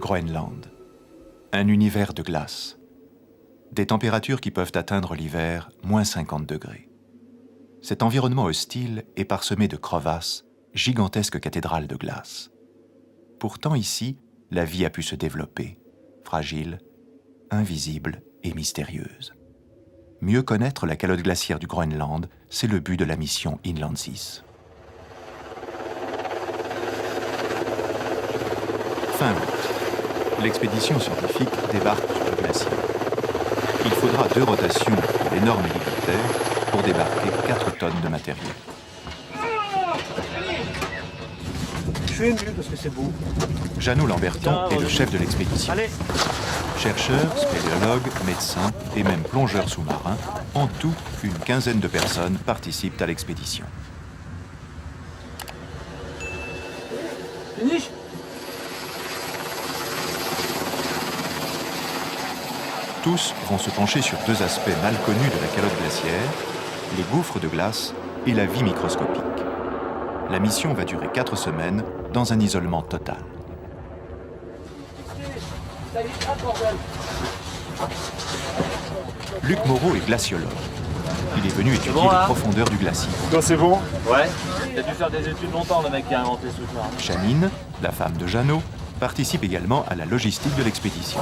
Groenland. Un univers de glace. Des températures qui peuvent atteindre l'hiver -50 degrés. Cet environnement hostile est parsemé de crevasses, gigantesques cathédrales de glace. Pourtant ici, la vie a pu se développer, fragile, invisible et mystérieuse. Mieux connaître la calotte glaciaire du Groenland, c'est le but de la mission Inland 6. Fin août, l'expédition scientifique débarque sur le glacier. Il faudra 2 rotations de l'énorme hélicoptère pour débarquer 4 tonnes de matériel. Je suis ému parce que c'est beau. Jeannot Lamberton est le chef de l'expédition. Allez. Chercheurs, spéléologues, médecins et même plongeurs sous-marins, en tout, une quinzaine de personnes participent à l'expédition. Finish. Tous vont se pencher sur 2 aspects mal connus de la calotte glaciaire, les gouffres de glace et la vie microscopique. La mission va durer 4 semaines dans un isolement total. Luc Moreau est glaciologue. Il est venu étudier les profondeurs du glacier. Toi, c'est bon? Ouais. Il a dû faire des études longtemps, le mec qui a inventé ce sous-marin. Janine, la femme de Jeannot, participe également à la logistique de l'expédition.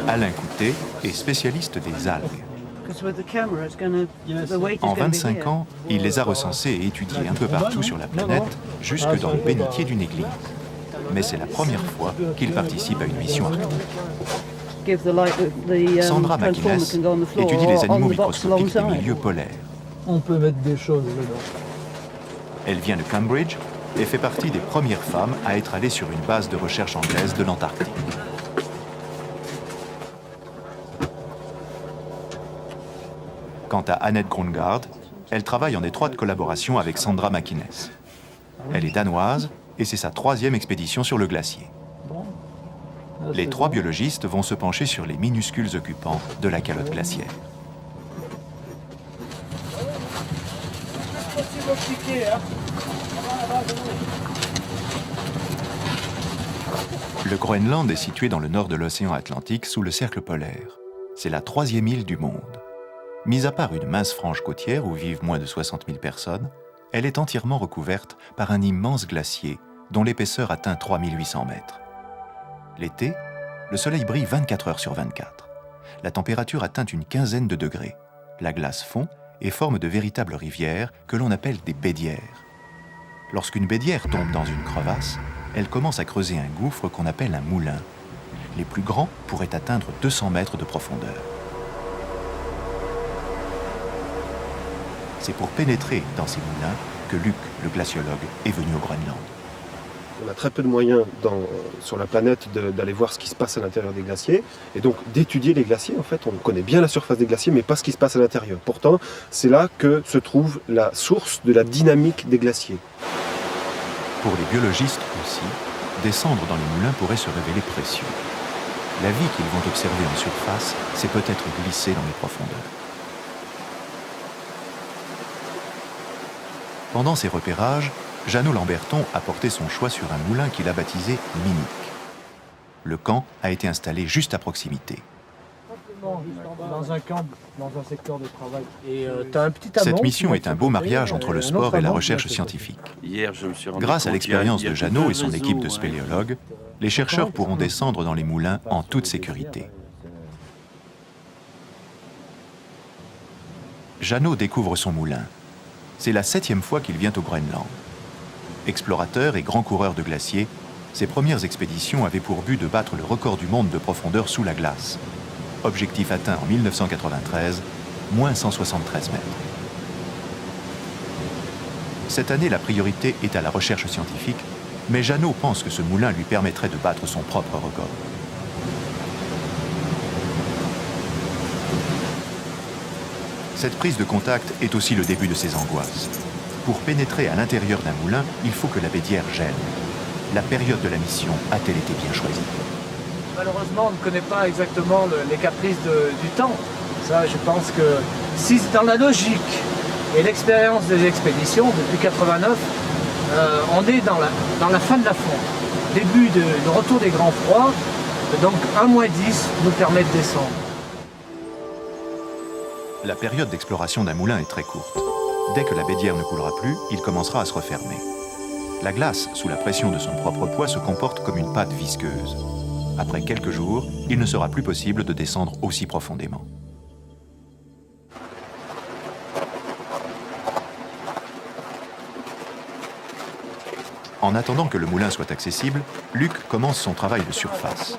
Alain Coutet est spécialiste des algues. En 25 ans, il les a recensées et étudiées un peu partout sur la planète, jusque dans le bénitier d'une église. Mais c'est la première fois qu'il participe à une mission arctique. Sandra McInnes étudie les animaux microscopiques des milieux polaires. On peut mettre des choses dedans. Elle vient de Cambridge et fait partie des premières femmes à être allées sur une base de recherche anglaise de l'Antarctique. Quant à Annette Grungard, elle travaille en étroite collaboration avec Sandra McInnes. Elle est danoise et c'est sa 3e expédition sur le glacier. Les 3 biologistes vont se pencher sur les minuscules occupants de la calotte glaciaire. Le Groenland est situé dans le nord de l'océan Atlantique sous le cercle polaire. C'est la 3e île du monde. Mis à part une mince frange côtière où vivent moins de 60 000 personnes, elle est entièrement recouverte par un immense glacier dont l'épaisseur atteint 3800 mètres. L'été, le soleil brille 24 heures sur 24. La température atteint une quinzaine de degrés. La glace fond et forme de véritables rivières que l'on appelle des bédières. Lorsqu'une bédière tombe dans une crevasse, elle commence à creuser un gouffre qu'on appelle un moulin. Les plus grands pourraient atteindre 200 mètres de profondeur. C'est pour pénétrer dans ces moulins que Luc, le glaciologue, est venu au Groenland. On a très peu de moyens sur la planète d'aller voir ce qui se passe à l'intérieur des glaciers et donc d'étudier les glaciers. En fait, on connaît bien la surface des glaciers, mais pas ce qui se passe à l'intérieur. Pourtant, c'est là que se trouve la source de la dynamique des glaciers. Pour les biologistes aussi, descendre dans les moulins pourrait se révéler précieux. La vie qu'ils vont observer en surface s'est peut-être glissée dans les profondeurs. Pendant ces repérages, Jeannot Lamberton a porté son choix sur un moulin qu'il a baptisé Minic. Le camp a été installé juste à proximité. Dans un camp, dans un secteur de travail. Et t'as un petit Cette mission est un beau mariage entre le sport et la recherche scientifique. Grâce à l'expérience de Jeannot et son équipe de spéléologues, les chercheurs pourront descendre dans les moulins en toute sécurité. Jeannot découvre son moulin. C'est la 7e fois qu'il vient au Groenland. Explorateur et grand coureur de glacier, ses premières expéditions avaient pour but de battre le record du monde de profondeur sous la glace. Objectif atteint en 1993, moins 173 mètres. Cette année, la priorité est à la recherche scientifique, mais Jeannot pense que ce moulin lui permettrait de battre son propre record. Cette prise de contact est aussi le début de ses angoisses. Pour pénétrer à l'intérieur d'un moulin, il faut que la bédière gèle. La période de la mission a-t-elle été bien choisie? Malheureusement, on ne connaît pas exactement les caprices du temps. Ça, je pense que si dans la logique et l'expérience des expéditions depuis 89, on est dans la fin de la fonte, début de retour des grands froids, donc 1-10 nous permet de descendre. La période d'exploration d'un moulin est très courte. Dès que la Bédière ne coulera plus, il commencera à se refermer. La glace, sous la pression de son propre poids, se comporte comme une pâte visqueuse. Après quelques jours, il ne sera plus possible de descendre aussi profondément. En attendant que le moulin soit accessible, Luc commence son travail de surface.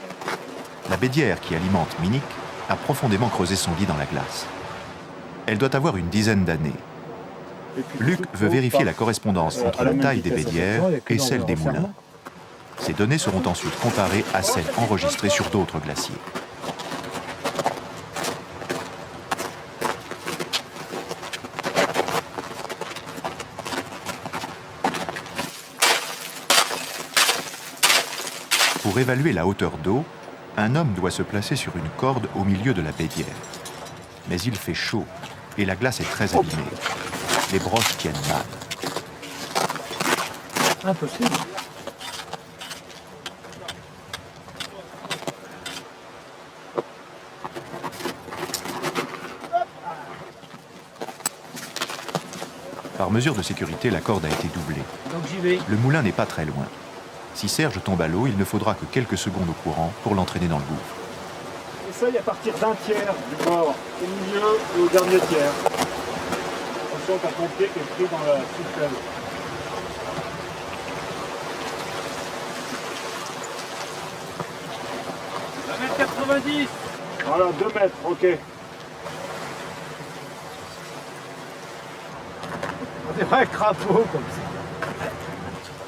La Bédière qui alimente Minic a profondément creusé son lit dans la glace. Elle doit avoir une dizaine d'années. Luc veut vérifier la correspondance entre la taille des Bédières et celle des moulins. Ces données seront ensuite comparées à celles enregistrées sur d'autres glaciers. Pour évaluer la hauteur d'eau, un homme doit se placer sur une corde au milieu de la Bédière. Mais il fait chaud et la glace est très abîmée. Les broches tiennent mal. Impossible. Par mesure de sécurité, la corde a été doublée. Donc j'y vais. Le moulin n'est pas très loin. Si Serge tombe à l'eau, il ne faudra que quelques secondes au courant pour l'entraîner dans le gouffre. Essaye à partir d'un tiers du bord, au milieu et au dernier tiers. Attention, t'as ton pied qui est pris dans la souffle. 1m90. Voilà, 2 mètres, ok. On dirait un crapaud comme ça.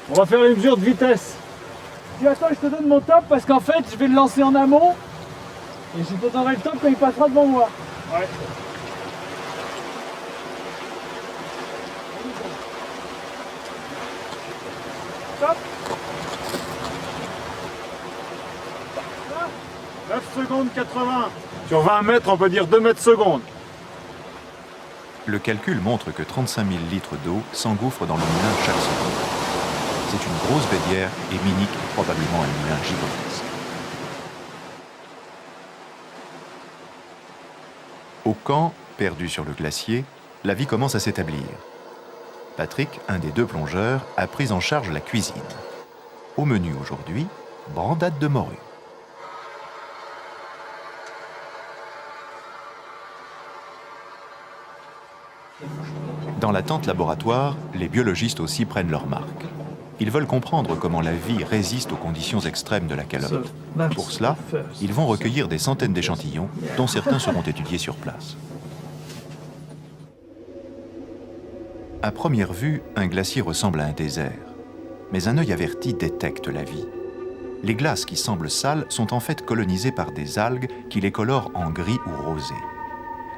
On va faire les mesures de vitesse. Dis attends, je te donne mon top parce qu'en fait, je vais le lancer en amont et je te donnerai le top quand il passera devant moi. Ouais. Top. 9 secondes 80. Sur 20 mètres, on peut dire 2 mètres secondes. Le calcul montre que 35 000 litres d'eau s'engouffrent dans le moulin chaque seconde. C'est une grosse Bédière et Minic est probablement un moulin gigantesque. Au camp, perdu sur le glacier, la vie commence à s'établir. Patrick, un des deux plongeurs, a pris en charge la cuisine. Au menu aujourd'hui, brandade de morue. Dans la tente laboratoire, les biologistes aussi prennent leur marque. Ils veulent comprendre comment la vie résiste aux conditions extrêmes de la calotte. Pour cela, ils vont recueillir des centaines d'échantillons, dont certains seront étudiés sur place. À première vue, un glacier ressemble à un désert. Mais un œil averti détecte la vie. Les glaces qui semblent sales sont en fait colonisées par des algues qui les colorent en gris ou rosé.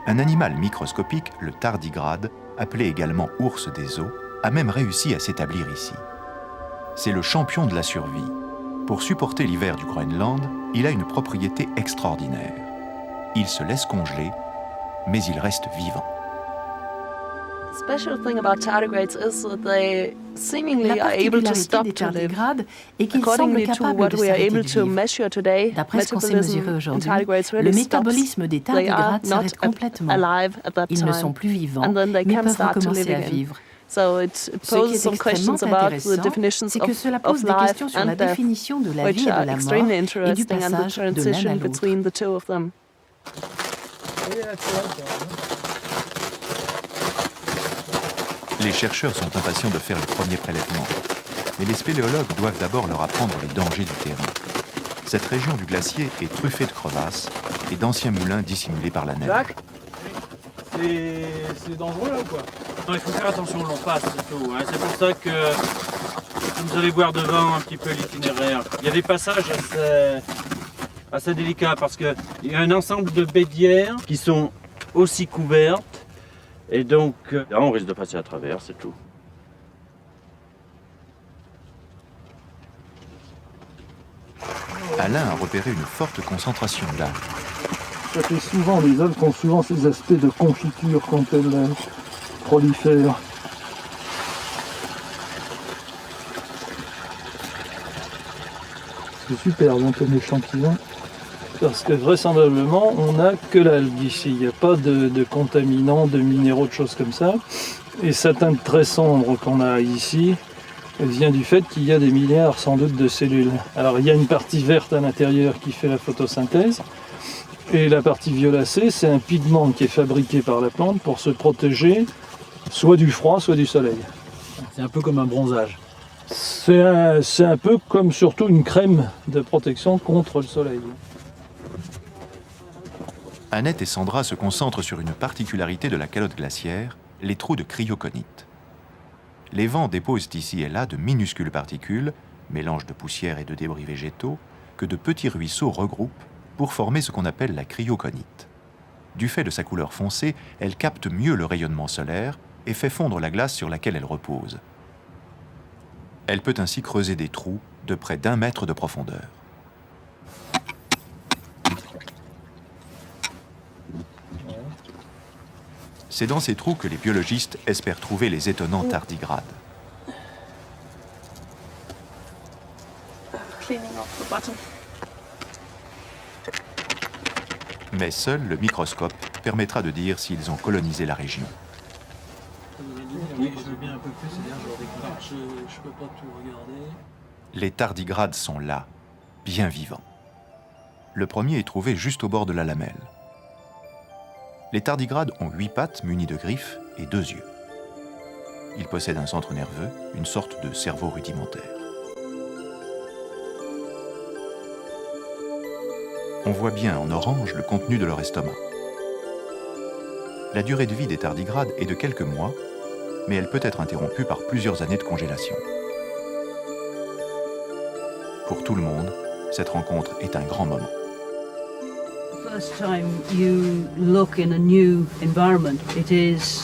Un animal microscopique, le tardigrade, appelé également ours des eaux, a même réussi à s'établir ici. C'est le champion de la survie. Pour supporter l'hiver du Groenland, il a une propriété extraordinaire. Il se laisse congeler, mais il reste vivant. Special thing about tardigrades is that they seemingly La are able to particularité stop des to live. tardigrades est qu'ils semblent Accordingly to capables what de we are s'arrêter able de to vivre. measure today, D'après ce qu'on sait metabolism mesurer in aujourd'hui, tardigrades le really métabolisme des stops. They are tardigrades not s'arrête complètement. alive at that Ils ne sont time, plus vivants, and then they mais can peuvent start to recommencer live à again. vivre. So it Ce qui poses est some questions extrêmement about the intéressant, definitions c'est que cela of pose des life questions sur and la death, définition de la which vie et are de la mort extremely et du interesting, and the passage de l'un à transition l'autre. between the two of them. Les chercheurs sont impatients de faire le premier prélèvement. Mais les spéléologues doivent d'abord leur apprendre les dangers du terrain. Cette région du glacier est truffée de crevasses et d'anciens moulins dissimulés par la neige. Jacques, c'est dangereux là ou quoi? Non, il faut faire attention où l'on passe, c'est tout. Hein. C'est pour ça que vous allez voir devant un petit peu l'itinéraire. Il y a des passages assez délicats parce qu'il y a un ensemble de bédières qui sont aussi couvertes. Et donc, là, on risque de passer à travers, c'est tout. Alain a repéré une forte concentration d'algues. Ça fait souvent, les algues ont souvent ces aspects de confiture quand elles prolifèrent. C'est super donc comme échantillon. Parce que vraisemblablement, on n'a que l'algue ici. Il n'y a pas de contaminants, de minéraux, de choses comme ça. Et cette teinte très sombre qu'on a ici, elle vient du fait qu'il y a des milliards sans doute de cellules. Alors il y a une partie verte à l'intérieur qui fait la photosynthèse. Et la partie violacée, c'est un pigment qui est fabriqué par la plante pour se protéger soit du froid, soit du soleil. C'est un peu comme un bronzage. C'est un peu comme surtout une crème de protection contre le soleil. Annette et Sandra se concentrent sur une particularité de la calotte glaciaire, les trous de cryoconite. Les vents déposent ici et là de minuscules particules, mélange de poussière et de débris végétaux, que de petits ruisseaux regroupent pour former ce qu'on appelle la cryoconite. Du fait de sa couleur foncée, elle capte mieux le rayonnement solaire et fait fondre la glace sur laquelle elle repose. Elle peut ainsi creuser des trous de près d'1 mètre de profondeur. C'est dans ces trous que les biologistes espèrent trouver les étonnants tardigrades. Cleaning off the bottom. Mais seul le microscope permettra de dire s'ils ont colonisé la région. Oui, je veux bien un peu plus, c'est-à-dire je peux pas tout regarder. Les tardigrades sont là, bien vivants. Le premier est trouvé juste au bord de la lamelle. Les tardigrades ont 8 pattes munies de griffes et 2 yeux. Ils possèdent un centre nerveux, une sorte de cerveau rudimentaire. On voit bien en orange le contenu de leur estomac. La durée de vie des tardigrades est de quelques mois, mais elle peut être interrompue par plusieurs années de congélation. Pour tout le monde, cette rencontre est un grand moment.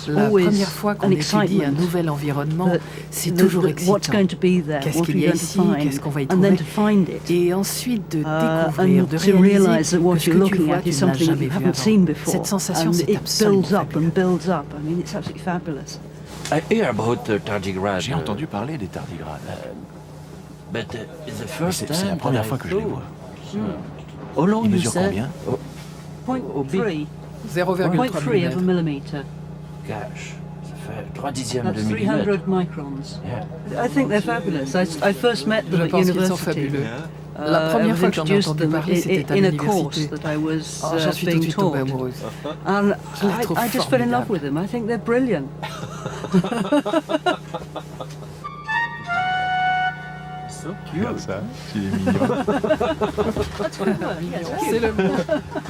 La première fois qu'on étudie un nouvel environnement, c'est toujours excitant. Qu'est-ce qu'il y a ici? Qu'est-ce qu'on va y trouver? Et ensuite de découvrir, de réaliser que ce que tu vois, tu n'as jamais vu avant. Cette sensation, c'est absolument fabuleux. J'ai entendu parler des tardigrades. Mais c'est la première fois que je les vois. Ils mesurent combien? 0,3 mm. Gosh, ça fait 3/10 de 300 millimètre. microns. Yeah. I think they're fabulous. I first met them Je at pense qu'ils sont university. fabuleux. La première fois que j'en ai entendu parler, c'était à in a l'université. course that I was Oh, j'en suis tout de being suite tombée taught. amoureuse. And Je les trouve I just fell in love formidables. with them. I think they're brilliant. Regarde ça, il est mignon. C'est le mot.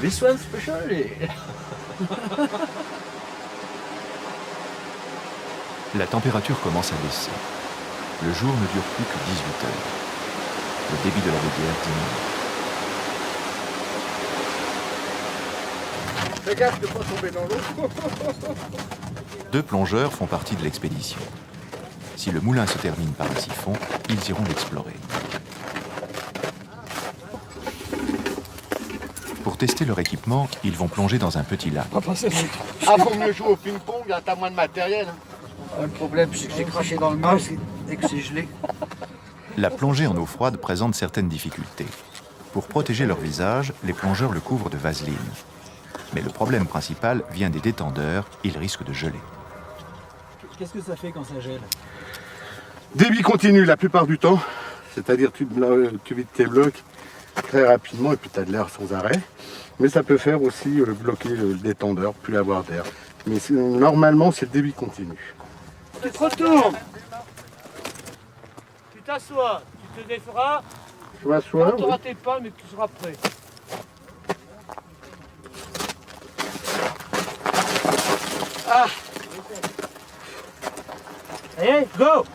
This one's specially. La température commence à baisser. Le jour ne dure plus que 18 heures. Le débit de la rivière diminue. Fais gaffe de ne pas tomber dans l'eau. 2 plongeurs font partie de l'expédition. Si le moulin se termine par un siphon, ils iront l'explorer. Pour tester leur équipement, ils vont plonger dans un petit lac. Ah, faut mieux jouer au ping-pong, là, t'as moins de matériel. Le problème, c'est que j'ai craché dans le masque et que c'est gelé. La plongée en eau froide présente certaines difficultés. Pour protéger leur visage, les plongeurs le couvrent de vaseline. Mais le problème principal vient des détendeurs, ils risquent de geler. Qu'est-ce que ça fait quand ça gèle? Débit continu la plupart du temps, c'est-à-dire tu vides tes blocs très rapidement et puis tu as de l'air sans arrêt. Mais ça peut faire aussi bloquer le détendeur, plus avoir d'air. Mais normalement, c'est le débit continu. Tu te retournes, tu t'assois, tu te déferas, Je m'assois. tu auras tes palmes et tu seras prêt. Ah, Allez, go!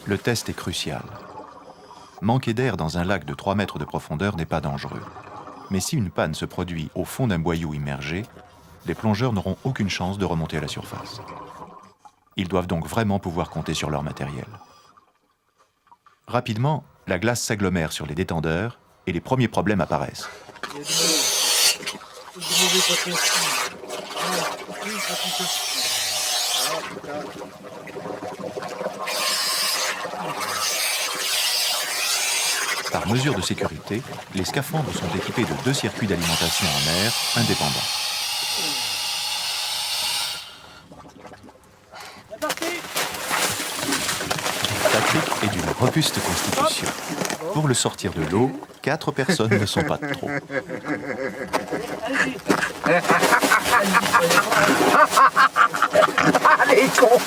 Le test est crucial. Manquer d'air dans un lac de 3 mètres de profondeur n'est pas dangereux. Mais si une panne se produit au fond d'un boyau immergé, les plongeurs n'auront aucune chance de remonter à la surface. Ils doivent donc vraiment pouvoir compter sur leur matériel. Rapidement, la glace s'agglomère sur les détendeurs et les premiers problèmes apparaissent. Par mesure de sécurité, les scaphandres sont équipés de 2 circuits d'alimentation en mer indépendants. Patrick est d'une robuste constitution. Pour le sortir de l'eau, 4 personnes ne sont pas de trop. Allez, con!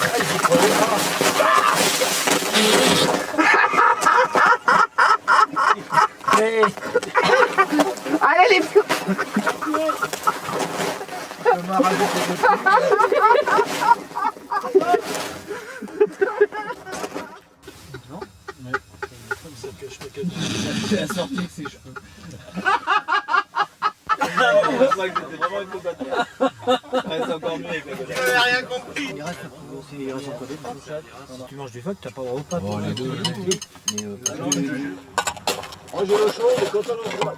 Allez, les pieds! Non, mais comme ça cache pas quelque chose. Il a sorti que ses cheveux. C'est encore mieux avec la gueule. J'avais rien compris. Il reste encore des pâtes. Si tu manges du phoque, t'as pas droit aux pâtes. Oh, les deux. Mais Moi j'ai le chaud, mais quand on le voit.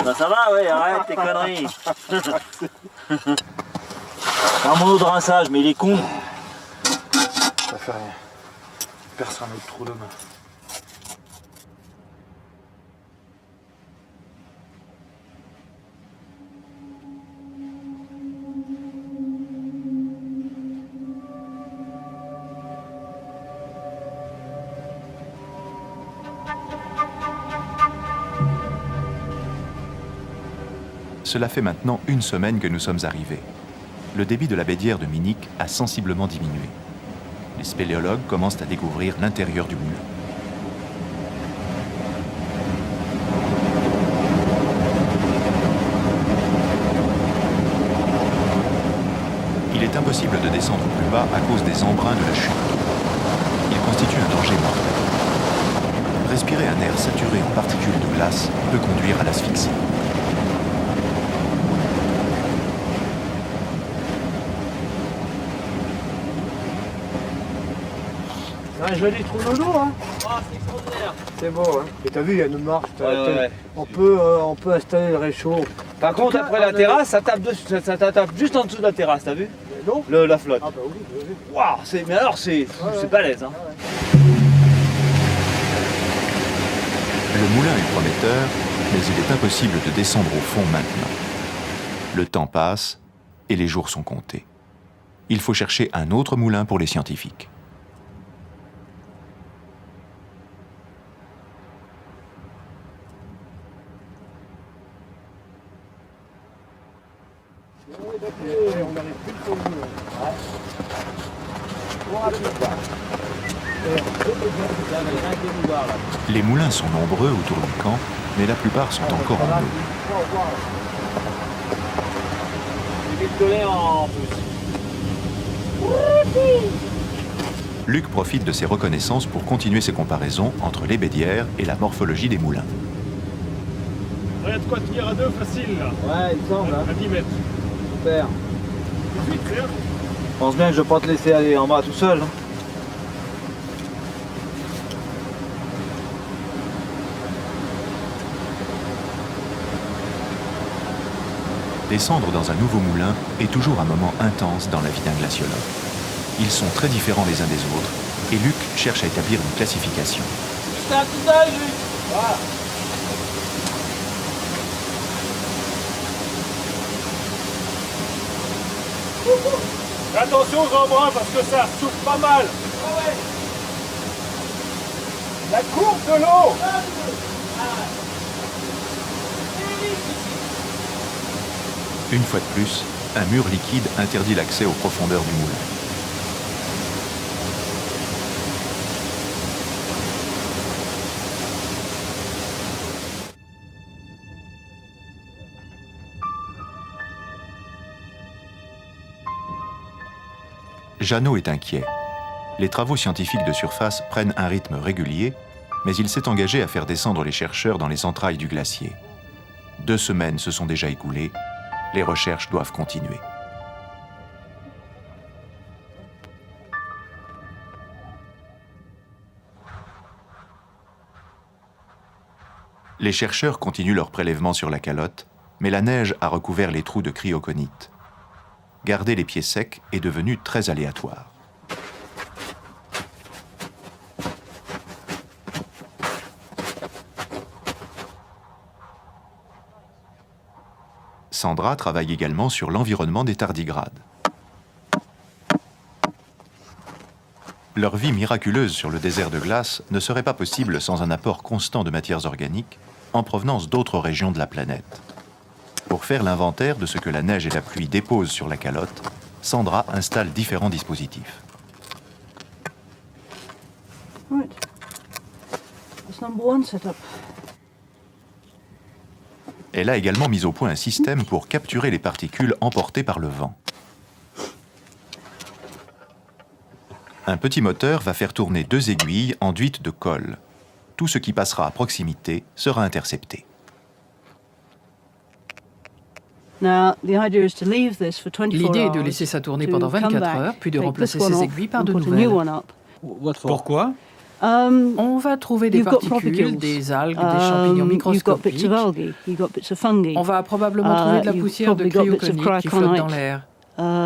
bah ça va, ouais, arrête tes conneries. C'est un mono de rinçage, mais il est con. Ça fait rien. Perce un autre trou de main. Cela fait maintenant 1 semaine que nous sommes arrivés. Le débit de la bédière de Minic a sensiblement diminué. Les spéléologues commencent à découvrir l'intérieur du moulin. Il est impossible de descendre plus bas à cause des embruns de la chute. Il constitue un danger mortel. Respirer un air saturé en particules de glace peut conduire à l'asphyxie. Un joli trou de l'eau, hein. Oh, c'est extraordinaire. C'est beau, hein. Et t'as vu, il y a une marche. Ouais. On peut installer le réchaud. Par contre, après la terrasse, ça tape juste en dessous de la terrasse, t'as vu? L'eau La flotte. Ah bah oui, oui. Waouh, mais alors c'est balèze, hein. Le moulin est prometteur, mais il est impossible de descendre au fond maintenant. Le temps passe et les jours sont comptés. Il faut chercher un autre moulin pour les scientifiques. On n'arrive plus au moulin. Les moulins sont nombreux autour du camp, mais la plupart sont encore en eau. Il est collé en plus. Luc profite de ces reconnaissances pour continuer ses comparaisons entre les bédières et la morphologie des moulins. Il y a de quoi tenir à 2 facile là. Ouais, il me semble. À 10 mètres. Super. Vite, rien. Je pense bien que je vais pas te laisser aller en bas tout seul. Hein. Descendre dans un nouveau moulin est toujours un moment intense dans la vie d'un glaciologue. Ils sont très différents les uns des autres, et Luc cherche à établir une classification. C'est un petit œil, lui. Voilà. Attention aux embruns parce que ça souffle pas mal. La courbe de l'eau. Une fois de plus, un mur liquide interdit l'accès aux profondeurs du moulin. Jeannot est inquiet. Les travaux scientifiques de surface prennent un rythme régulier, mais il s'est engagé à faire descendre les chercheurs dans les entrailles du glacier. 2 semaines se sont déjà écoulées. Les recherches doivent continuer. Les chercheurs continuent leur prélèvement sur la calotte, mais la neige a recouvert les trous de cryoconite. Garder les pieds secs est devenu très aléatoire. Sandra travaille également sur l'environnement des tardigrades. Leur vie miraculeuse sur le désert de glace ne serait pas possible sans un apport constant de matières organiques en provenance d'autres régions de la planète. Pour faire l'inventaire de ce que la neige et la pluie déposent sur la calotte, Sandra installe différents dispositifs. Right. That's number one setup. Elle a également mis au point un système pour capturer les particules emportées par le vent. Un petit moteur va faire tourner 2 aiguilles enduites de colle. Tout ce qui passera à proximité sera intercepté. L'idée est de laisser ça tourner pendant 24 heures, puis de remplacer ces aiguilles par de nouvelles. Pourquoi? On va trouver des particules, des algues, des champignons microscopiques. On va probablement trouver de la poussière de cryoconique qui flotte dans l'air.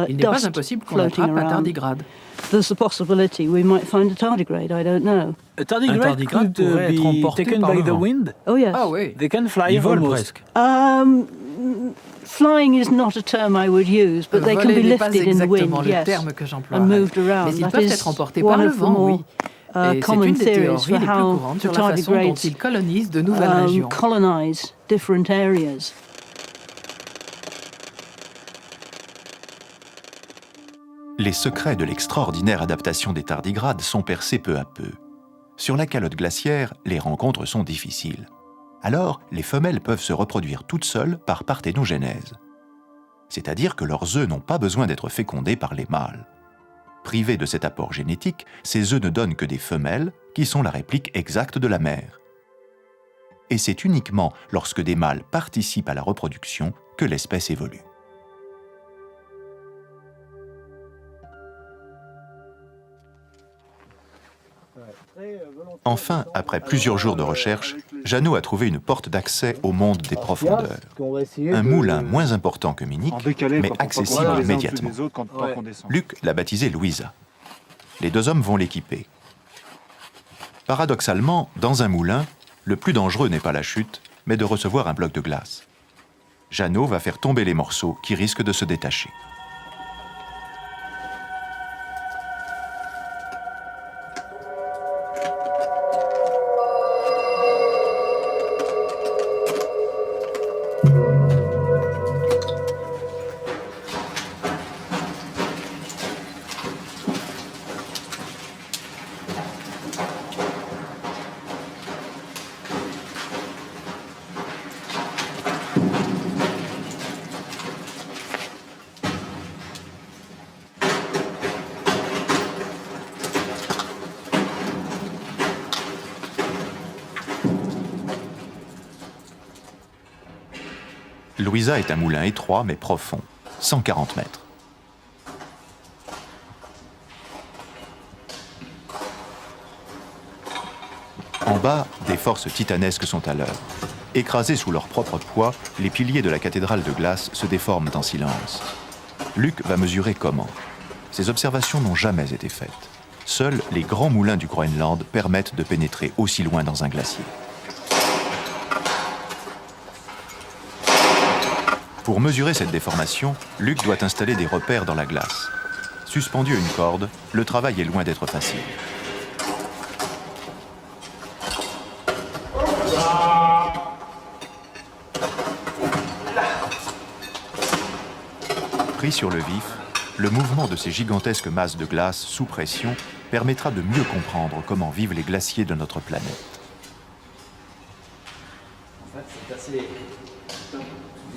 Il n'est pas impossible qu'on attrape un tardigrade. There's a possibility we might find a tardigrade, I don't know. Un tardigrade pourrait être emporté par le vent. Wind? Oh yes. Ah oui. They can fly. Ils volent presque. Flying is not a term I would use, but they can be lifted in the wind, yes, and moved around. Mais ils peuvent être emportés par le vent, oui. Et c'est une des théories les plus courantes sur la façon dont ils colonisent de nouvelles régions. Colonize different areas. Les secrets de l'extraordinaire adaptation des tardigrades sont percés peu à peu. Sur la calotte glaciaire, les rencontres sont difficiles. Alors, les femelles peuvent se reproduire toutes seules par parthénogenèse. C'est-à-dire que leurs œufs n'ont pas besoin d'être fécondés par les mâles. Privés de cet apport génétique, ces œufs ne donnent que des femelles, qui sont la réplique exacte de la mère. Et c'est uniquement lorsque des mâles participent à la reproduction que l'espèce évolue. Enfin, après plusieurs jours de recherche, Jeannot a trouvé une porte d'accès au monde des profondeurs. Un moulin moins important que Minnick, mais accessible immédiatement. Luc l'a baptisé Louisa. Les 2 hommes vont l'équiper. Paradoxalement, dans un moulin, le plus dangereux n'est pas la chute, mais de recevoir un bloc de glace. Jeannot va faire tomber les morceaux qui risquent de se détacher. Louisa est un moulin étroit mais profond, 140 mètres. En bas, des forces titanesques sont à l'œuvre. Écrasés sous leur propre poids, les piliers de la cathédrale de glace se déforment en silence. Luc va mesurer comment. Ces observations n'ont jamais été faites. Seuls les grands moulins du Groenland permettent de pénétrer aussi loin dans un glacier. Pour mesurer cette déformation, Luc doit installer des repères dans la glace. Suspendu à une corde, le travail est loin d'être facile. Pris sur le vif, le mouvement de ces gigantesques masses de glace sous pression permettra de mieux comprendre comment vivent les glaciers de notre planète. En fait, c'est assez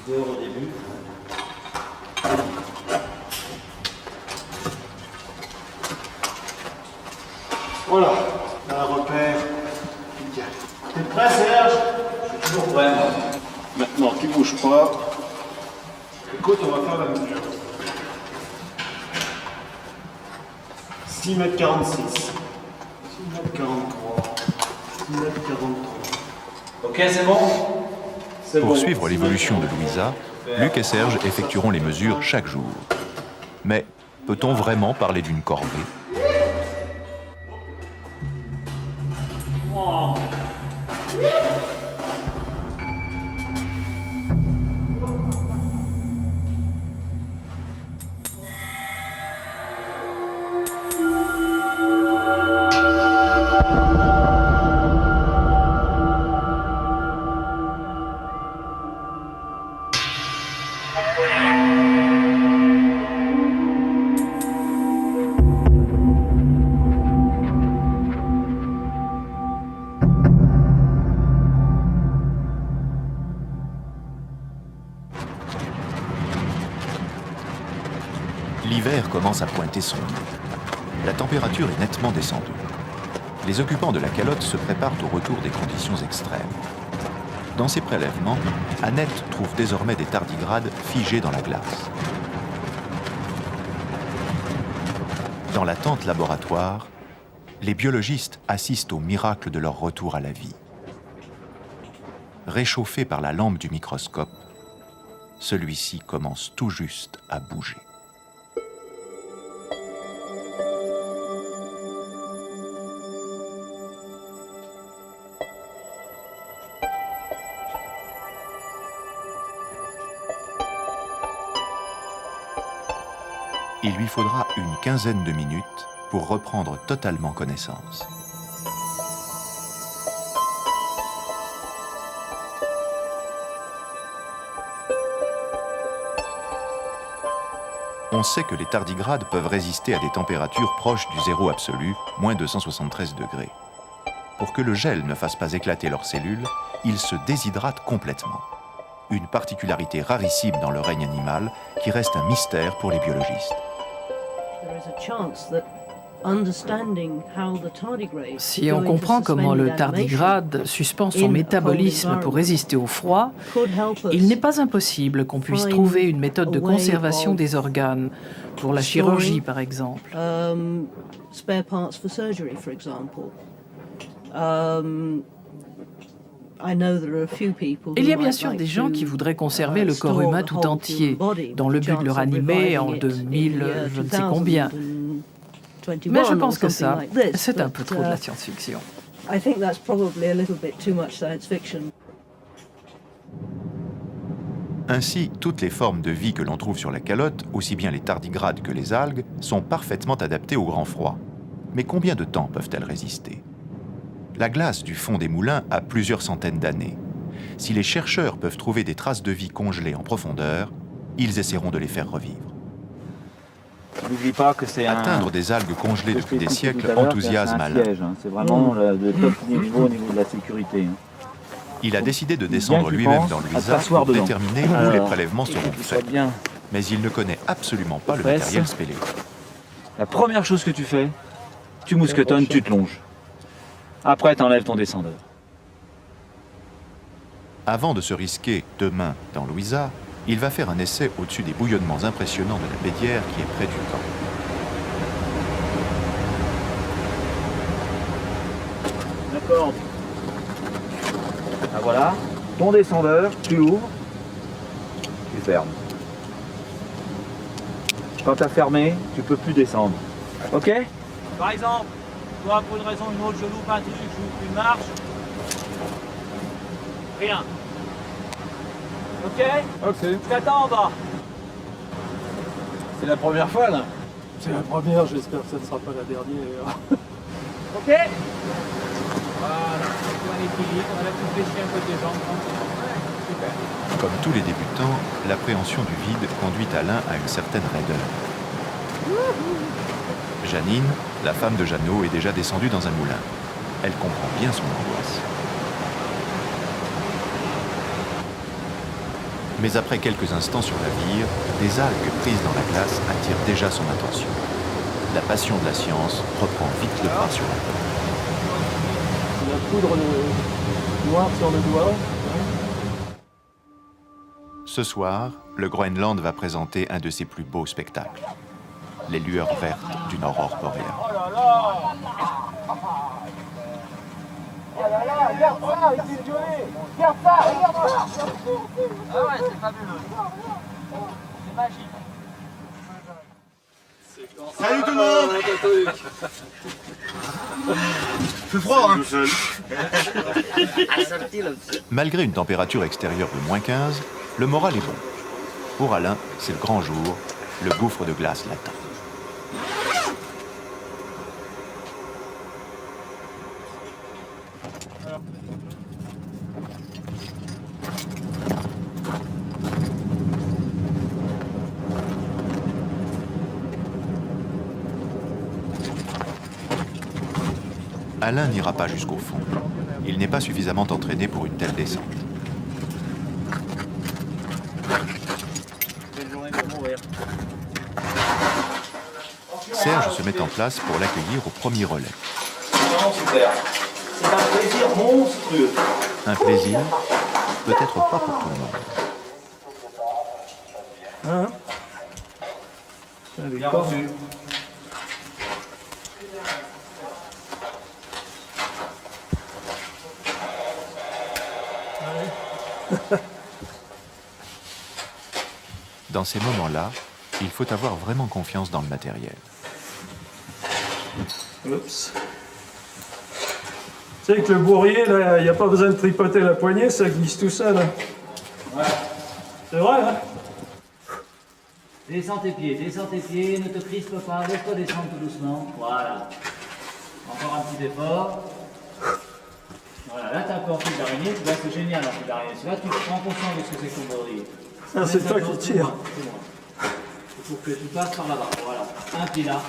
vidéo au début. Voilà, on a un repère. T'es prêt, Serge? Je suis toujours prêt. Non, tu bouges pas. Écoute, on va faire la mesure. 6 mètres 46. 6 mètres 43. 6 mètres 43. Ok, c'est bon? Pour suivre l'évolution de Louisa, Luc et Serge effectueront les mesures chaque jour. Mais peut-on vraiment parler d'une corvée? L'hiver commence à pointer son nez. La température est nettement descendue. Les occupants de la calotte se préparent au retour des conditions extrêmes. Dans ces prélèvements, Annette trouve désormais des tardigrades figés dans la glace. Dans la tente laboratoire, les biologistes assistent au miracle de leur retour à la vie. Réchauffé par la lampe du microscope, celui-ci commence tout juste à bouger. Il lui faudra une quinzaine de minutes pour reprendre totalement connaissance. On sait que les tardigrades peuvent résister à des températures proches du zéro absolu, moins 273 degrés. Pour que le gel ne fasse pas éclater leurs cellules, ils se déshydratent complètement. Une particularité rarissime dans le règne animal qui reste un mystère pour les biologistes. Si on comprend comment le tardigrade suspend son métabolisme pour résister au froid, il n'est pas impossible qu'on puisse trouver une méthode de conservation des organes, pour la chirurgie par exemple. Il y a bien sûr des gens qui voudraient conserver le corps humain tout entier, dans le but de le ranimer en 2000, je ne sais combien. Mais je pense que ça, c'est un peu trop de la science-fiction. Ainsi, toutes les formes de vie que l'on trouve sur la calotte, aussi bien les tardigrades que les algues, sont parfaitement adaptées au grand froid. Mais combien de temps peuvent-elles résister ? La glace du fond des moulins a plusieurs centaines d'années. Si les chercheurs peuvent trouver des traces de vie congelées en profondeur, ils essaieront de les faire revivre. N'oublie pas que c'est Atteindre des algues congelées depuis des siècles enthousiasme Alain. C'est vraiment le top niveau au niveau de la sécurité. Il a décidé de descendre lui-même dans l'Uisa pour déterminer où les prélèvements seront faits. Mais il ne connaît absolument pas le matériel spéléo. La première chose que tu fais, tu mousquetonnes, tu te longes. Après, tu enlèves ton descendeur. Avant de se risquer demain dans l'Uisa, il va faire un essai au-dessus des bouillonnements impressionnants de la Bédière qui est près du camp. D'accord. Ah voilà, ton descendeur, tu ouvres, tu fermes. Quand tu as fermé, tu peux plus descendre. Ok ? Par exemple, toi pour une raison ou une autre, je loupe un truc, je loupe une marche. Rien. Ok ? Ok. Je t'attends en bas. C'est la première fois là. C'est la première, j'espère que ça ne sera pas la dernière. Ok ? Voilà, on équilibre, on a tout fléchi un peu des jambes. Super. Comme tous les débutants, l'appréhension du vide conduit Alain à une certaine raideur. Janine, la femme de Jeannot, est déjà descendue dans un moulin. Elle comprend bien son angoisse. Mais après quelques instants sur la vire, des algues prises dans la glace attirent déjà son attention. La passion de la science reprend vite le pas sur la tête. La poudre noire sur le doigt. Ce soir, le Groenland va présenter un de ses plus beaux spectacles. Les lueurs vertes d'une aurore boréale. Oh là là! Oh là là, regarde ça, il s'est gelé! Regarde ça, regarde ça! Ah ouais, c'est fabuleux. C'est magique. Salut tout le monde! C'est froid, hein? Malgré une température extérieure de -15, le moral est bon. Pour Alain, c'est le grand jour, le gouffre de glace l'attend. Alain n'ira pas jusqu'au fond. Il n'est pas suffisamment entraîné pour une telle descente. Serge se met en place pour l'accueillir au premier relais. Non, super. C'est un plaisir monstrueux. Un plaisir, peut-être pas pour tout le monde. Hein? Allez, Bien reçu. Dans ces moments-là, il faut avoir vraiment confiance dans le matériel. Oups. Tu sais que le bourrier, là, il n'y a pas besoin de tripoter la poignée, ça glisse tout seul. Hein. Ouais. C'est vrai, hein? Descends tes pieds, ne te crispe pas, laisse-toi descendre tout doucement. Voilà. Encore un petit effort. Voilà, là t'as un peu en fil d'araignée, tu vois, c'est génial en fil d'araignée. Là tu prends conscience de ce que c'est que le bourrier. Ah, c'est toi qui tires. Il faut que tu passes par là-bas, voilà. Un pied là,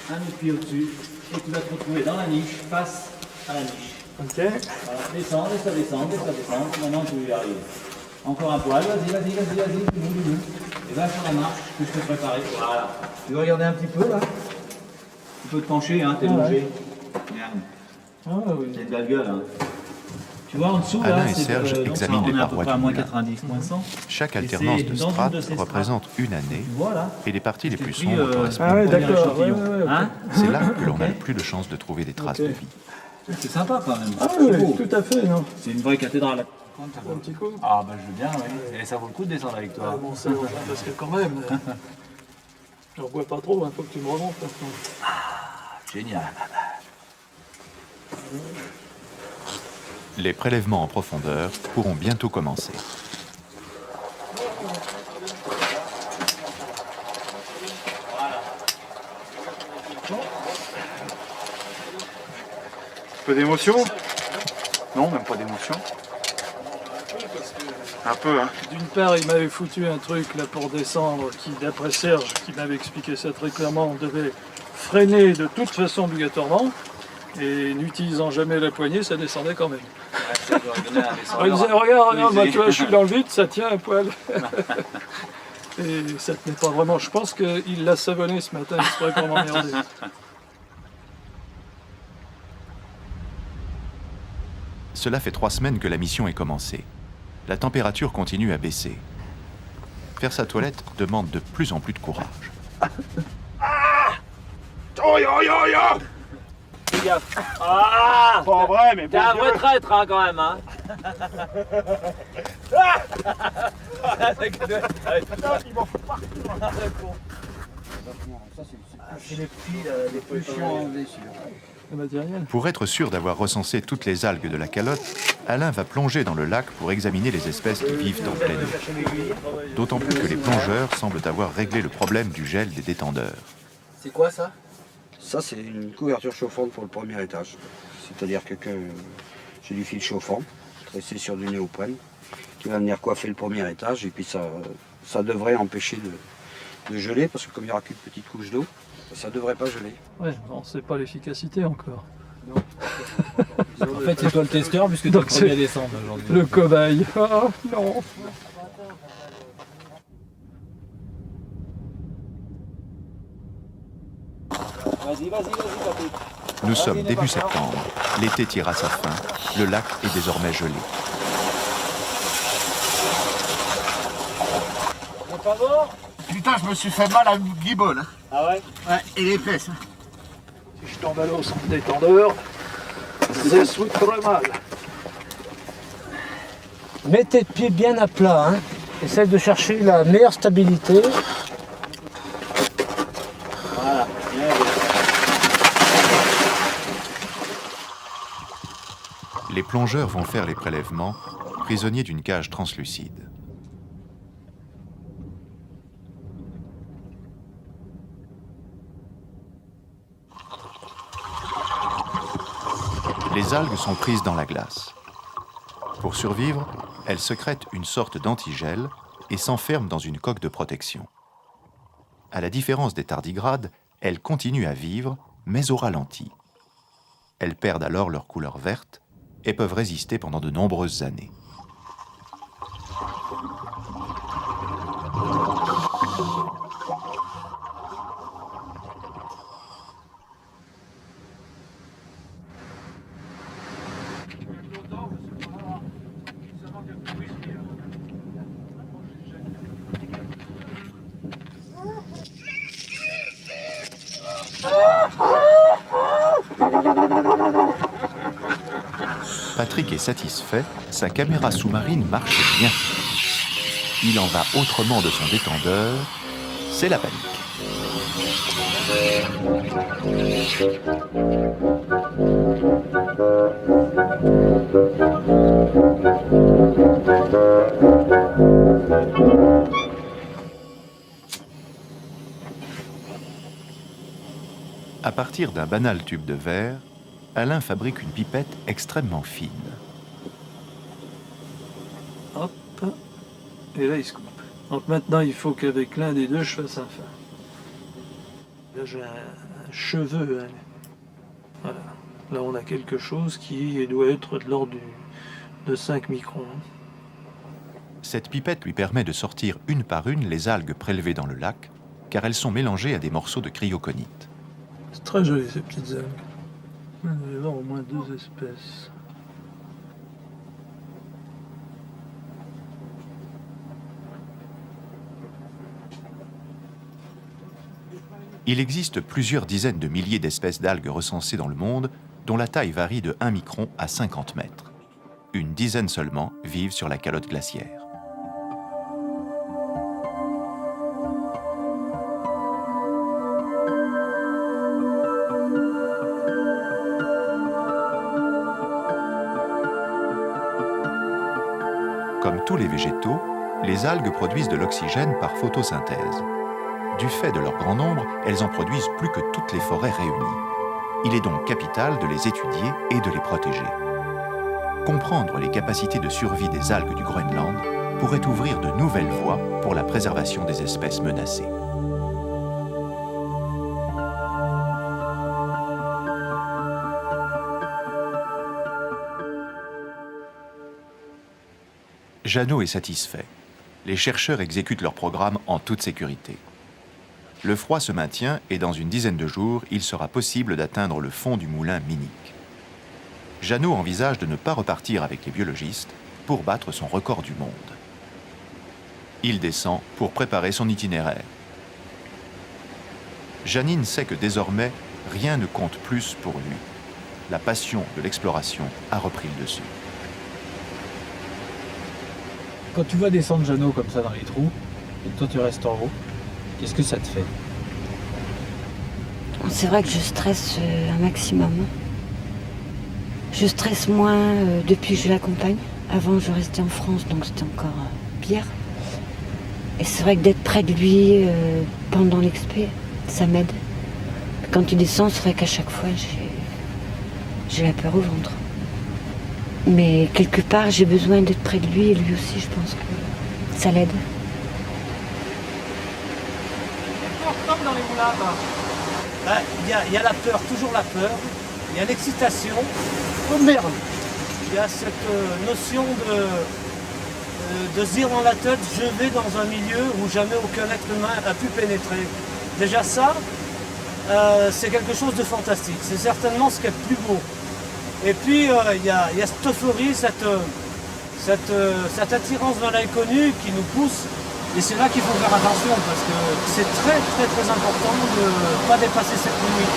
un autre pied au-dessus, et tu vas te retrouver dans la niche, face à la niche. Ok. Voilà, descends, laisse-toi descendre, maintenant tu y arrives. Encore un poil, vas-y, et va sur la marche que je t'ai préparée, voilà. Tu veux regarder un petit peu là? Tu peux te pencher, hein, t'es longé. Merde. Ah oui. C'est de la gueule, hein. Tu vois en dessous là, Alain et Serge examinent les parois du moulin. -90, Chaque alternance de strates représente une année et les parties les plus sombres correspondent. Ah ouais, d'accord. Ouais, hein? C'est là que l'on a le plus de chances de trouver des traces de vie. C'est sympa quand même. Ah oui, tout à fait, non? C'est une vraie cathédrale. Un petit coup. Ah bah je veux bien, oui. Et ça vaut le coup de descendre avec toi. Bon, ça, parce que quand même, je ne bois pas trop, il faut que tu me remontes. Génial. Les prélèvements en profondeur pourront bientôt commencer. Un peu d'émotion? Non, même pas d'émotion. Un peu, hein. D'une part, il m'avait foutu un truc là pour descendre qui, d'après Serge, qui m'avait expliqué ça très clairement, on devait freiner de toute façon obligatoirement. Et n'utilisant jamais la poignée, ça descendait quand même. Ouais, ça doit donner un descendeur. Il disait, regarde, moi, tu vois, je suis dans le vide, ça tient un poil. Et ça tenait pas vraiment. Je pense qu'il l'a savonné ce matin, exprès pour m'emmerder. Cela fait 3 semaines que la mission est commencée. La température continue à baisser. Faire sa toilette demande de plus en plus de courage. Fais gaffe. Ah! Pas vrai, mais T'es un vrai traître, hein, quand même, hein. C'est les petits, les plus chiants à enlever, Pour être sûr d'avoir recensé toutes les algues de la calotte, Alain va plonger dans le lac pour examiner les espèces qui vivent en pleine eau. D'autant plus que les plongeurs semblent avoir réglé le problème du gel des détendeurs. C'est quoi ça? Ça, c'est une couverture chauffante pour le premier étage. C'est-à-dire que j'ai du fil chauffant, tressé sur du néoprène, qui va venir coiffer le premier étage. Et puis ça devrait empêcher de geler, parce que comme il n'y aura qu'une petite couche d'eau, ça ne devrait pas geler. Ouais, on ne sait pas l'efficacité encore. Non. En fait, c'est toi le testeur, puisque tu es le premier à descendre aujourd'hui. Le cobaye. Ah non. Vas-y, papy. Nous sommes début septembre. L'été tire à sa fin. Le lac est désormais gelé. pas bon? Putain, je me suis fait mal à une guibole. Hein. Ah ouais? Ouais, et les fesses. Hein. Si je tombe à l'eau sans détendeur, c'est sous très mal. Mets tes pieds bien à plat, hein. Essaye de chercher la meilleure stabilité. Voilà, bien, bien. Les plongeurs vont faire les prélèvements, prisonniers d'une cage translucide. Les algues sont prises dans la glace. Pour survivre, elles sécrètent une sorte d'antigel et s'enferment dans une coque de protection. À la différence des tardigrades, elles continuent à vivre, mais au ralenti. Elles perdent alors leur couleur verte et peuvent résister pendant de nombreuses années. Patrick est satisfait, sa caméra sous-marine marche bien. Il en va autrement de son détendeur, c'est la panique. À partir d'un banal tube de verre, Alain fabrique une pipette extrêmement fine. Hop, et là il se coupe. Donc maintenant il faut qu'avec l'un des deux je fasse un fin. Là j'ai un cheveu. Hein. Voilà. Là on a quelque chose qui doit être de l'ordre de 5 microns. Cette pipette lui permet de sortir une par une les algues prélevées dans le lac, car elles sont mélangées à des morceaux de cryoconite. C'est très joli ces petites algues. Il va y avoir au moins 2 espèces. Il existe plusieurs dizaines de milliers d'espèces d'algues recensées dans le monde, dont la taille varie de 1 micron à 50 mètres. Une dizaine seulement vivent sur la calotte glaciaire. Comme tous les végétaux, les algues produisent de l'oxygène par photosynthèse. Du fait de leur grand nombre, elles en produisent plus que toutes les forêts réunies. Il est donc capital de les étudier et de les protéger. Comprendre les capacités de survie des algues du Groenland pourrait ouvrir de nouvelles voies pour la préservation des espèces menacées. Jeannot est satisfait. Les chercheurs exécutent leur programme en toute sécurité. Le froid se maintient et dans une dizaine de jours, il sera possible d'atteindre le fond du moulin Minic. Jeannot envisage de ne pas repartir avec les biologistes pour battre son record du monde. Il descend pour préparer son itinéraire. Janine sait que désormais, rien ne compte plus pour lui. La passion de l'exploration a repris le dessus. Quand tu vas descendre Jeannot comme ça dans les trous, et que toi tu restes en haut, qu'est-ce que ça te fait? C'est vrai que je stresse un maximum. Je stresse moins depuis que je l'accompagne. Avant je restais en France, donc c'était encore pire. Et c'est vrai que d'être près de lui pendant l'expé, ça m'aide. Quand tu descends, c'est vrai qu'à chaque fois j'ai la peur au ventre. Mais quelque part, j'ai besoin d'être près de lui et lui aussi, je pense que ça l'aide. Comme dans les moulins, il y a la peur, toujours la peur. Il y a l'excitation. Oh merde! Il y a cette notion de se dire dans la tête, je vais dans un milieu où jamais aucun être humain a pu pénétrer. Déjà ça, c'est quelque chose de fantastique. C'est certainement ce qui est le plus beau. Et puis il y a cette euphorie, cette attirance vers l'inconnu qui nous pousse Et c'est là qu'il faut faire attention parce que c'est très très très important de ne pas dépasser cette limite.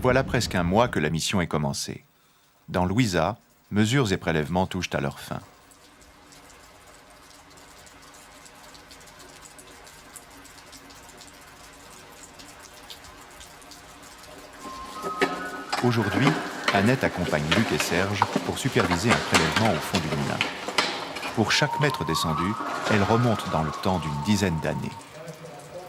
Voilà presque un mois que la mission est commencée. Dans Louisa, mesures et prélèvements touchent à leur fin. Aujourd'hui, Annette accompagne Luc et Serge pour superviser un prélèvement au fond du moulin. Pour chaque mètre descendu, elle remonte dans le temps d'une dizaine d'années.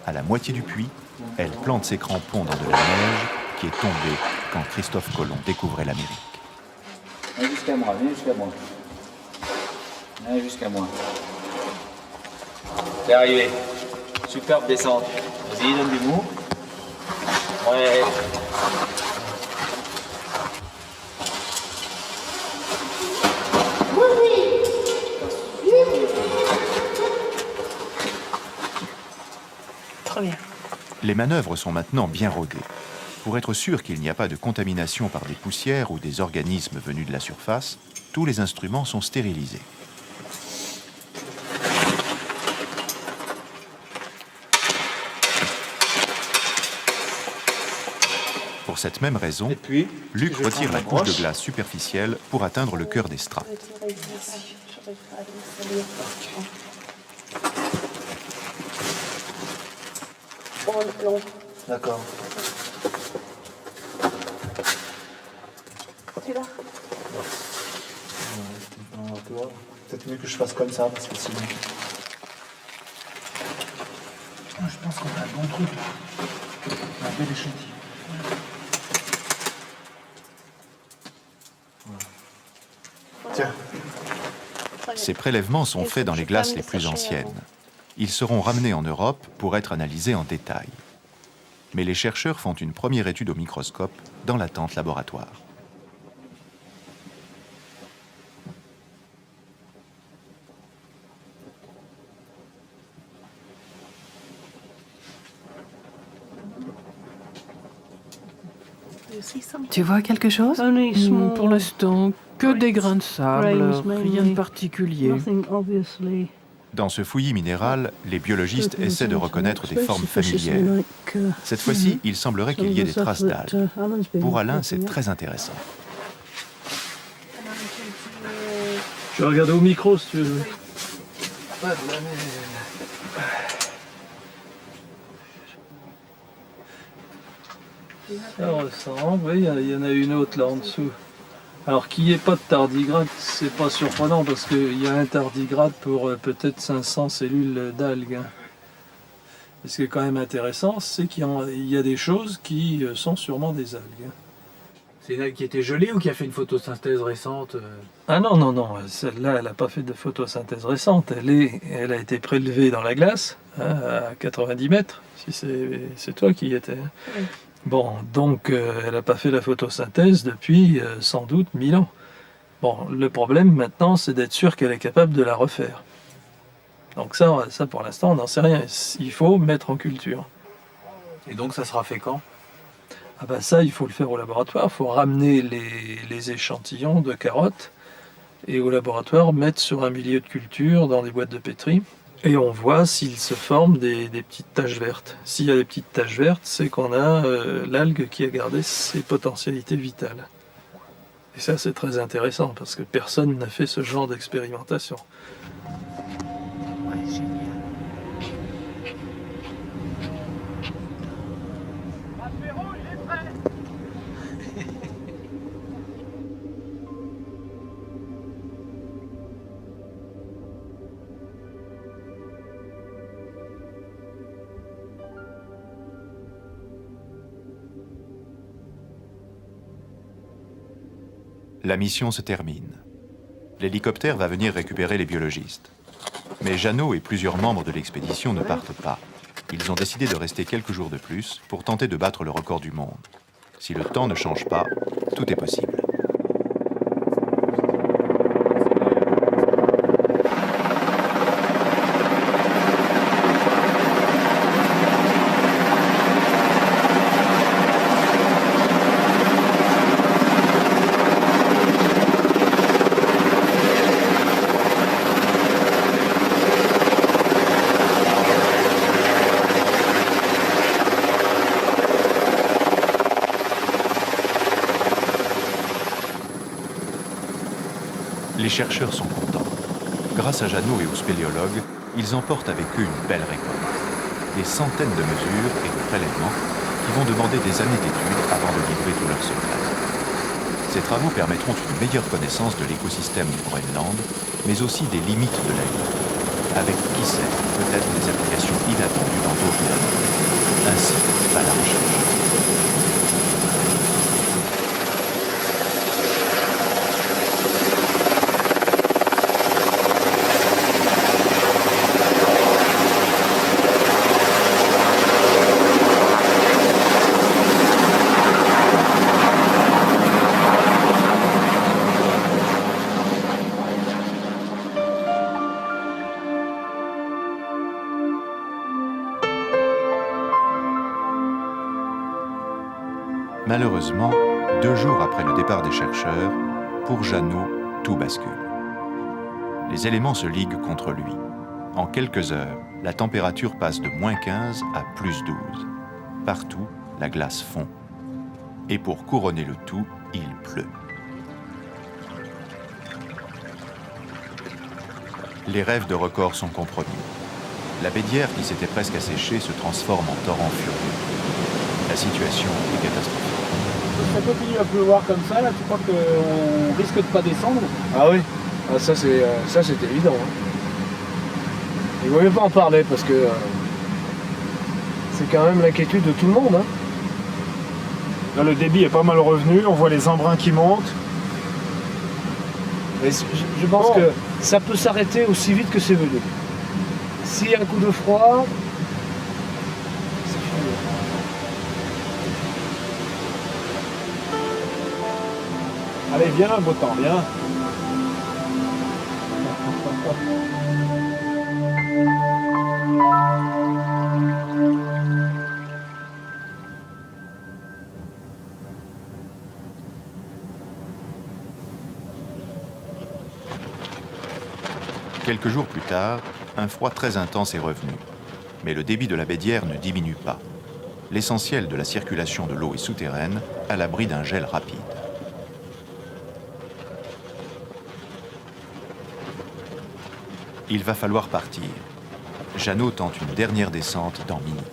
À la moitié du puits, elle plante ses crampons dans de la neige qui est tombée quand Christophe Colomb découvrait l'Amérique. Viens jusqu'à moi, viens jusqu'à moi. Viens jusqu'à moi. C'est arrivé. Superbe descente. Vas-y, donne du mou. Ouais. Très bien. Les manœuvres sont maintenant bien rodées. Pour être sûr qu'il n'y a pas de contamination par des poussières ou des organismes venus de la surface, tous les instruments sont stérilisés. Pour cette même raison, Luc retire la couche de glace superficielle pour atteindre le cœur des strates. D'accord. Tu là? Peut-être mieux que je fasse comme ça parce que sinon. Je pense qu'on a un bon truc. Un bel échantillon. Tiens. Ces prélèvements sont faits dans les glaces les plus anciennes. Ils seront ramenés en Europe pour être analysés en détail. Mais les chercheurs font une première étude au microscope dans la tente laboratoire. Tu vois quelque chose? Pour l'instant, que des grains de sable, rien de particulier. Dans ce fouillis minéral, les biologistes essaient de reconnaître des formes familières. Cette fois-ci, il semblerait qu'il y ait des traces d'algues. Pour Alain, c'est très intéressant. Je vais regarder au micro si tu veux. Ça ressemble, oui, il y en a une autre là en dessous. Alors qu'il n'y ait pas de tardigrade, c'est pas surprenant parce qu'il y a un tardigrade pour peut-être 500 cellules d'algues. Et ce qui est quand même intéressant, c'est qu'il y a des choses qui sont sûrement des algues. C'est une algue qui était gelée ou qui a fait une photosynthèse récente? Ah non, non, non, celle-là, elle n'a pas fait de photosynthèse récente. Elle a été prélevée dans la glace, à 90 mètres, si c'est toi qui y étais. Oui. Bon, donc elle n'a pas fait la photosynthèse depuis sans doute 1000 ans. Bon, le problème maintenant, c'est d'être sûr qu'elle est capable de la refaire. Donc ça pour l'instant, on n'en sait rien. Il faut mettre en culture. Et donc ça sera fait quand? Ah ben ça, il faut le faire au laboratoire. Il faut ramener les échantillons de carottes et au laboratoire mettre sur un milieu de culture dans des boîtes de pétri. Et on voit s'il se forme des petites taches vertes. S'il y a des petites taches vertes, c'est qu'on a l'algue qui a gardé ses potentialités vitales. Et ça, c'est très intéressant parce que personne n'a fait ce genre d'expérimentation. Ouais, génial. La mission se termine. L'hélicoptère va venir récupérer les biologistes. Mais Jeannot et plusieurs membres de l'expédition ne partent pas. Ils ont décidé de rester quelques jours de plus pour tenter de battre le record du monde. Si le temps ne change pas, tout est possible. chercheurs sont contents. Grâce à Jeannot et aux spéléologues, ils emportent avec eux une belle récolte. Des centaines de mesures et de prélèvements qui vont demander des années d'études avant de livrer tous leurs secrets. Ces travaux permettront une meilleure connaissance de l'écosystème du Groenland, mais aussi des limites de la vie. Avec, qui sait, peut-être des applications inattendues dans d'autres domaines. Ainsi va la recherche. Malheureusement, 2 jours après le départ des chercheurs, pour Jeannot, tout bascule. Les éléments se liguent contre lui. En quelques heures, la température passe de -15 à +12. Partout, la glace fond. Et pour couronner le tout, il pleut. Les rêves de record sont compromis. La Bédière, qui s'était presque asséchée, se transforme en torrent furieux. La situation est catastrophique. Si ça continue à pleuvoir comme ça, là, tu crois qu'on risque de pas descendre? Ah oui, ah, ça c'est évident. Hein. Il ne vaut mieux pas en parler parce que c'est quand même l'inquiétude de tout le monde. Hein. Là, le débit est pas mal revenu, on voit les embruns qui montent. Et je pense que ça peut s'arrêter aussi vite que c'est venu. S'il y a un coup de froid, c'est fini. Allez, viens, beau temps, viens. Quelques jours plus tard, un froid très intense est revenu. Mais le débit de la Bédière ne diminue pas. L'essentiel de la circulation de l'eau est souterraine, à l'abri d'un gel rapide. Il va falloir partir. Jeannot tente une dernière descente dans Minic.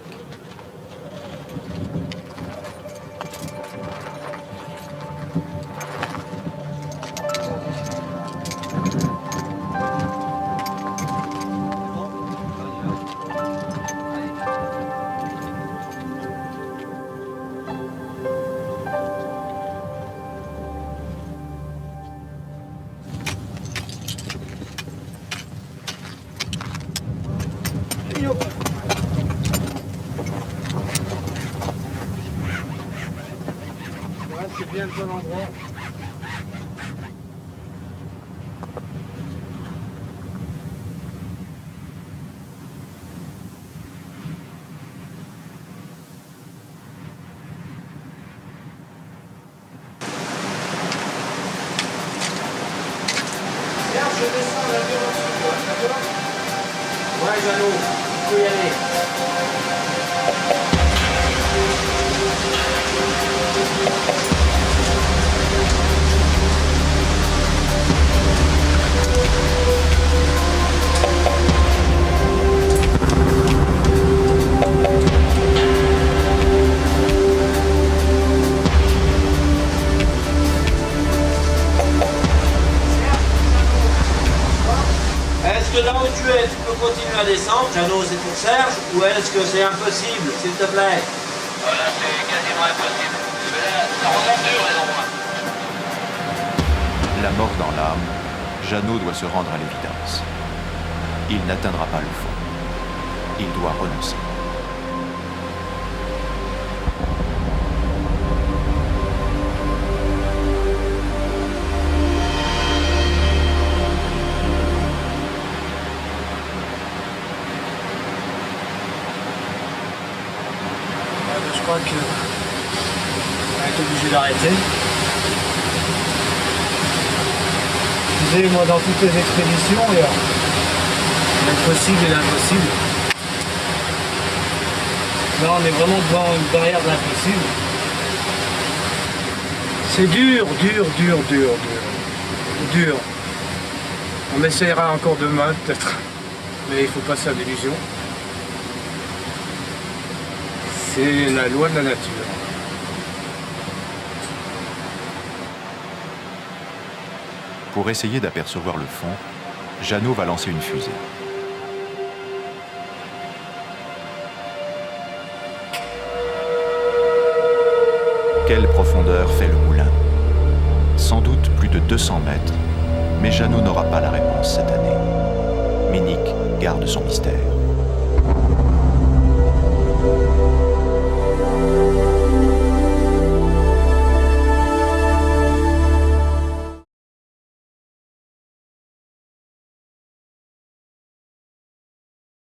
C'est bien le bon endroit. Bien, je descends la vie en dessous, d'accord? Ouais, Jeannot, tu peux y aller. Est-ce que là où tu es, tu peux continuer à descendre? Jeannot, c'est pour Serge, ou est-ce que c'est impossible, s'il te plaît? Voilà, c'est quasiment impossible. Ça remonte dur, les endroits. La mort dans l'âme, Jeannot doit se rendre à l'évidence. Il n'atteindra pas le fond. Il doit renoncer. Je crois qu'on va être obligé d'arrêter. Tu sais, moi, dans toutes les expéditions, il y a l'impossible et l'impossible. Là, on est vraiment devant une barrière de l'impossible. C'est dur, dur, dur, dur, dur. Dur. On essaiera encore demain, peut-être. Mais il ne faut pas se faire d'illusions. C'est la loi de la nature. Pour essayer d'apercevoir le fond, Jeannot va lancer une fusée. Quelle profondeur fait le moulin? Sans doute plus de 200 mètres, mais Jeannot n'aura pas la réponse cette année. Ménic garde son mystère.